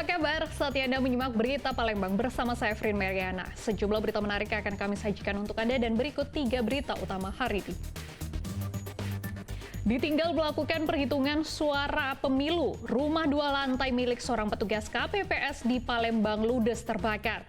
Apa kabar? Saatnya Anda menyimak berita Palembang bersama saya Frin Mariana. Sejumlah berita menarik akan kami sajikan untuk Anda dan berikut 3 berita utama hari ini. Ditinggal melakukan perhitungan suara pemilu, rumah 2 lantai milik seorang petugas KPPS di Palembang ludes terbakar.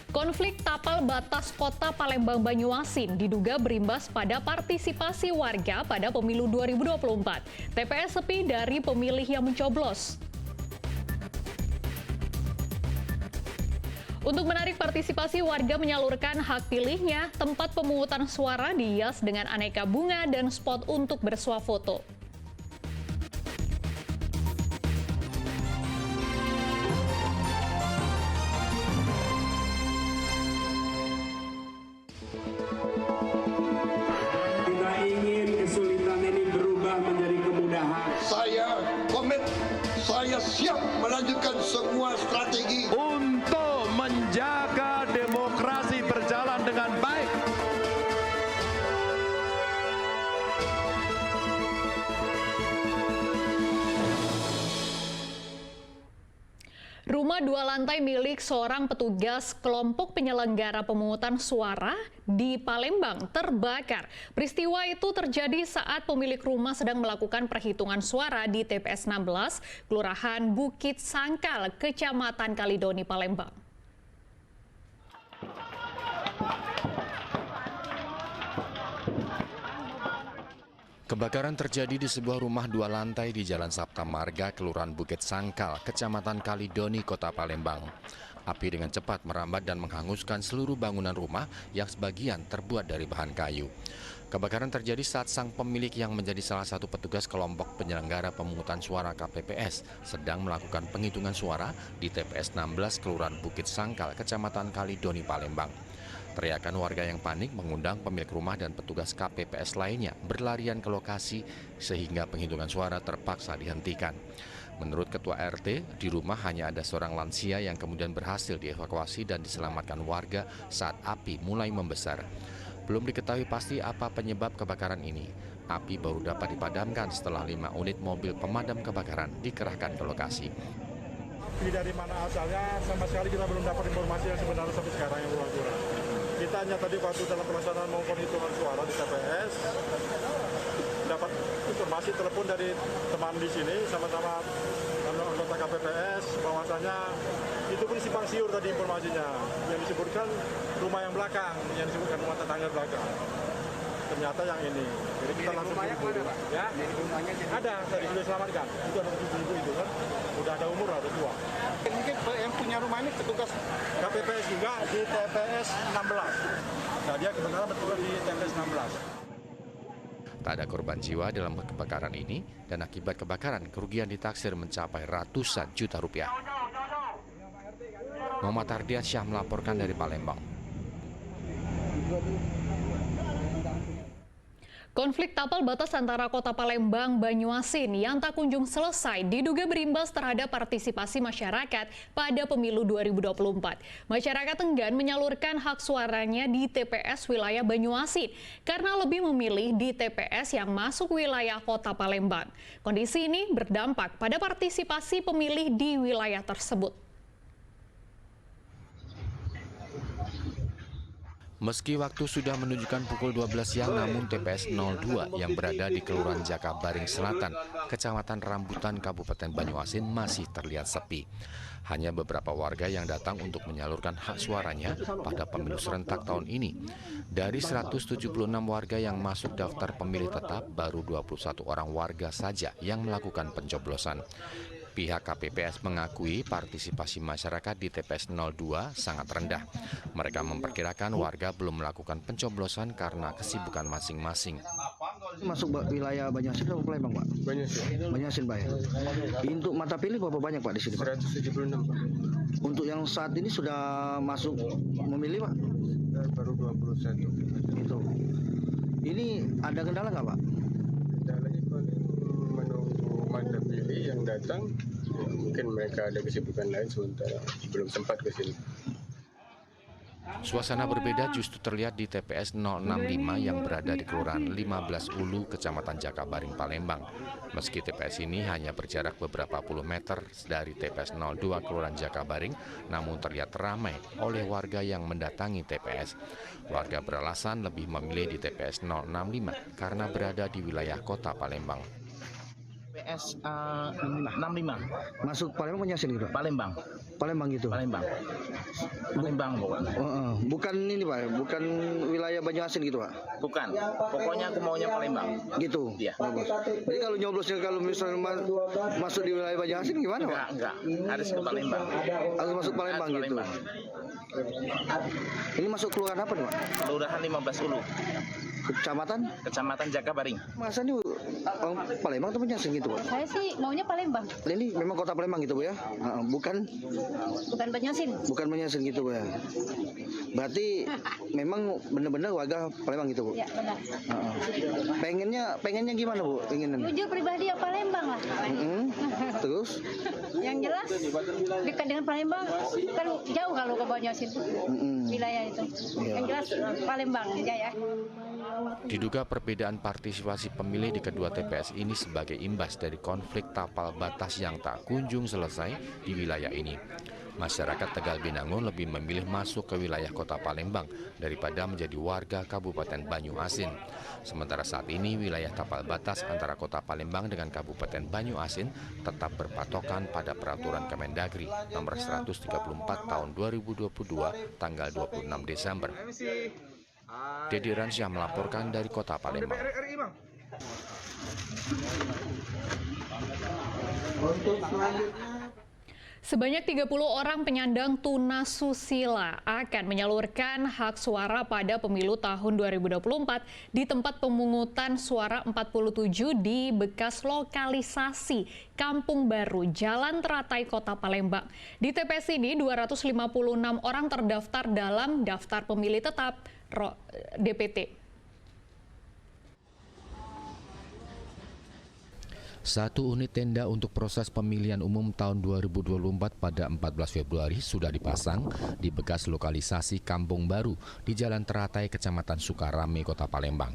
Konflik tapal batas kota Palembang Banyuasin diduga berimbas pada partisipasi warga pada pemilu 2024. TPS sepi dari pemilih yang mencoblos. Untuk menarik partisipasi warga menyalurkan hak pilihnya, tempat pemungutan suara dihias dengan aneka bunga dan spot untuk bersuah foto. Saya siap melanjutkan semua strategi untuk menjaga demokrasi berjalan dengan baik. Rumah 2 lantai milik seorang petugas kelompok penyelenggara pemungutan suara di Palembang terbakar. Peristiwa itu terjadi saat pemilik rumah sedang melakukan perhitungan suara di TPS 16, Kelurahan Bukit Sangkal, Kecamatan Kalidoni, Palembang. Kebakaran terjadi di sebuah rumah 2 lantai di Jalan Sabta Marga, Kelurahan Bukit Sangkal, Kecamatan Kalidoni, Kota Palembang. Api dengan cepat merambat dan menghanguskan seluruh bangunan rumah yang sebagian terbuat dari bahan kayu. Kebakaran terjadi saat sang pemilik yang menjadi salah satu petugas kelompok penyelenggara pemungutan suara KPPS sedang melakukan penghitungan suara di TPS 16 Kelurahan Bukit Sangkal, Kecamatan Kalidoni, Palembang. Teriakan warga yang panik mengundang pemilik rumah dan petugas KPPS lainnya berlarian ke lokasi sehingga penghitungan suara terpaksa dihentikan. Menurut Ketua RT, di rumah hanya ada seorang lansia yang kemudian berhasil dievakuasi dan diselamatkan warga saat api mulai membesar. Belum diketahui pasti apa penyebab kebakaran ini. Api baru dapat dipadamkan setelah 5 unit mobil pemadam kebakaran dikerahkan ke lokasi. Api dari mana asalnya sama sekali kita belum dapat informasi yang sebenarnya sampai sekarang yang kurang. Kita hanya tadi waktu dalam pelaksanaan mau penghitungan suara di TPS dapat informasi telepon dari teman di sini sama-sama anggota KPPS bahwasanya itu pun simpang siur tadi informasinya yang disebutkan rumah yang belakang, yang disebutkan rumah tetangga belakang. Ternyata yang ini. Jadi kita langsung buru-buru. Ya, ada tadi sudah diselamatkan. Itu ada ibu itu kan, udah ada umur, ada tua. Mungkin yang punya rumah ini petugas KPPS juga di TPS 16. Nah, dia kebenaran betul di TPS 16. Tak ada korban jiwa dalam kebakaran ini dan akibat kebakaran kerugian ditaksir mencapai ratusan juta rupiah. Muhammad Ardiansyah melaporkan dari Palembang. Konflik tapal batas antara kota Palembang Banyuasin yang tak kunjung selesai diduga berimbas terhadap partisipasi masyarakat pada pemilu 2024. Masyarakat enggan menyalurkan hak suaranya di TPS wilayah Banyuasin karena lebih memilih di TPS yang masuk wilayah kota Palembang. Kondisi ini berdampak pada partisipasi pemilih di wilayah tersebut. Meski waktu sudah menunjukkan pukul 12 siang, namun TPS 02 yang berada di Kelurahan Jakabaring Selatan, Kecamatan Rambutan, Kabupaten Banyuasin masih terlihat sepi. Hanya beberapa warga yang datang untuk menyalurkan hak suaranya pada pemilu serentak tahun ini. Dari 176 warga yang masuk daftar pemilih tetap, baru 21 orang warga saja yang melakukan pencoblosan. Pihak KPPS mengakui partisipasi masyarakat di TPS 02 sangat rendah. Mereka memperkirakan warga belum melakukan pencoblosan karena kesibukan masing-masing. Masuk wilayah Banyuasin atau Palembang, Pak? Banyuasin, Pak, ya. Untuk mata pilih berapa banyak, Pak, di sini, Pak? 176, Pak. Untuk yang saat ini sudah masuk memilih, Pak? Baru 21. Itu. Ini ada kendala nggak, Pak? Kendalanya paling menunggu mata pilih yang datang. Ya, mungkin mereka ada kesibukan lain sementara belum sempat ke sini. Suasana berbeda justru terlihat di TPS 065 yang berada di Kelurahan 15 Ulu, Kecamatan Jakabaring, Palembang. Meski TPS ini hanya berjarak beberapa puluh meter dari TPS 02 Kelurahan Jakabaring, namun terlihat ramai oleh warga yang mendatangi TPS. Warga beralasan lebih memilih di TPS 065 karena berada di wilayah kota Palembang. TPS 65. Masuk Palembang Banyasin gitu? Palembang. Palembang gitu? Palembang bukan? Bukan ini Pak, bukan wilayah Banyasin gitu Pak? Bukan. Pokoknya aku maunya Palembang. Gitu? Iya. Bagus. Jadi kalau nyoblosnya kalau misalnya masuk di wilayah Banyasin gimana Pak? Enggak. Harus ke Palembang. Harus masuk Palembang gitu? Ini masuk kelurahan apa nih Pak? Kelurahan 15 Ulu. Kecamatan Jakabaring. Masa ini Palembang atau Banyasin gitu Pak? Saya sih maunya Palembang. Ini memang kota Palembang gitu Bu ya? Bukan Banyasin. Bukan Banyasin gitu Bu ya? Berarti memang benar-benar warga Palembang gitu Bu? Ya benar. Pengennya gimana Bu? Jujur pribadi ya Palembang lah. Terus? Yang jelas dekat dengan Palembang kan jauh kalau ke Banyasin wilayah itu. Yang jelas Palembang ya. Diduga perbedaan partisipasi pemilih di kedua TPS ini sebagai imbas dari konflik tapal batas yang tak kunjung selesai di wilayah ini. Masyarakat Tegal Binangun lebih memilih masuk ke wilayah kota Palembang daripada menjadi warga Kabupaten Banyuasin. Sementara saat ini wilayah tapal batas antara kota Palembang dengan Kabupaten Banyuasin tetap berpatokan pada peraturan Kemendagri nomor 134 tahun 2022 tanggal 26 Desember. Dedi Ransyah melaporkan dari kota Palembang. Sebanyak 30 orang penyandang tunasusila akan menyalurkan hak suara pada pemilu tahun 2024 di tempat pemungutan suara 47 di bekas lokalisasi Kampung Baru, Jalan Teratai, Kota Palembang. Di TPS ini 256 orang terdaftar dalam daftar pemilih tetap DPT. Satu unit tenda untuk proses pemilihan umum tahun 2024 pada 14 Februari sudah dipasang di bekas lokalisasi Kampung Baru di Jalan Teratai, Kecamatan Sukarame, Kota Palembang.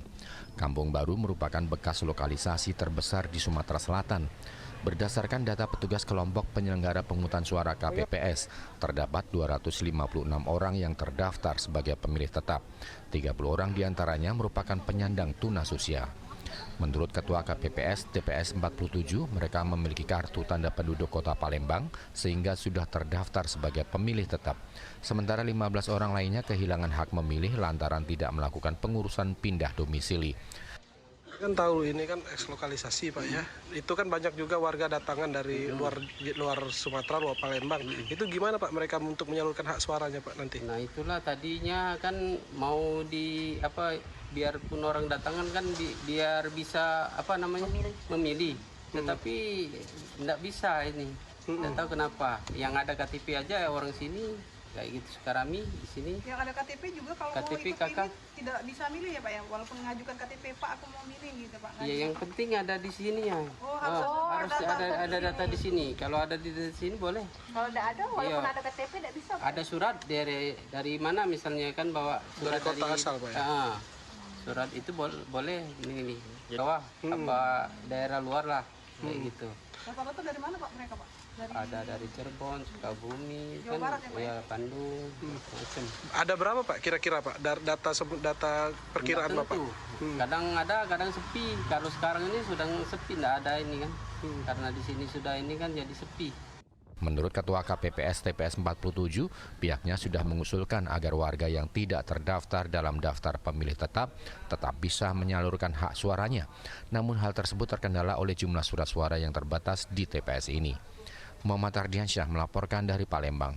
Kampung Baru merupakan bekas lokalisasi terbesar di Sumatera Selatan. Berdasarkan data petugas kelompok penyelenggara pemungutan suara KPPS, terdapat 256 orang yang terdaftar sebagai pemilih tetap. 30 orang diantaranya merupakan penyandang tunasusila. Menurut Ketua KPPS TPS 47, mereka memiliki kartu tanda penduduk Kota Palembang sehingga sudah terdaftar sebagai pemilih tetap. Sementara 15 orang lainnya kehilangan hak memilih lantaran tidak melakukan pengurusan pindah domisili. Kan tahu ini kan ekslokalisasi Pak ya, itu kan banyak juga warga datangan dari luar Sumatera, luar Palembang. Itu gimana Pak mereka untuk menyalurkan hak suaranya Pak nanti? Nah itulah tadinya kan mau biarpun orang datangan kan biar bisa memilih. Tetapi tidak bisa ini, tidak tahu kenapa. Yang ada KTP aja orang sini kayak gitu sekarang di sini. Yang ada KTP juga kalau KTP mau ikut kakak ini tidak bisa milih ya Pak ya, walaupun mengajukan KTP Pak aku mau milih gitu Pak. Iya yang penting ada di sini ya. Harus ada data di sini. Kalau ada di sini boleh. Kalau tidak ada walaupun ada KTP tidak bisa Pak. Ada surat dari mana misalnya kan bawa surat dari kota asal Pak ya. Surat itu boleh ini bawah apa daerah luar lah kayak gitu. Rata-rata dari mana Pak mereka Pak? Ada dari Cirebon, Sukabumi, Jawa Barat ya Bandung, macam. Ada berapa Pak kira-kira Pak data perkiraan Bapak? Kadang ada, kadang sepi. Kalau sekarang ini sudah sepi, tidak ada ini kan. Karena di sini sudah ini kan jadi sepi. Menurut Ketua KPPS TPS 47, pihaknya sudah mengusulkan agar warga yang tidak terdaftar dalam daftar pemilih tetap bisa menyalurkan hak suaranya. Namun hal tersebut terkendala oleh jumlah surat suara yang terbatas di TPS ini. Muhammad Ardiansyah melaporkan dari Palembang.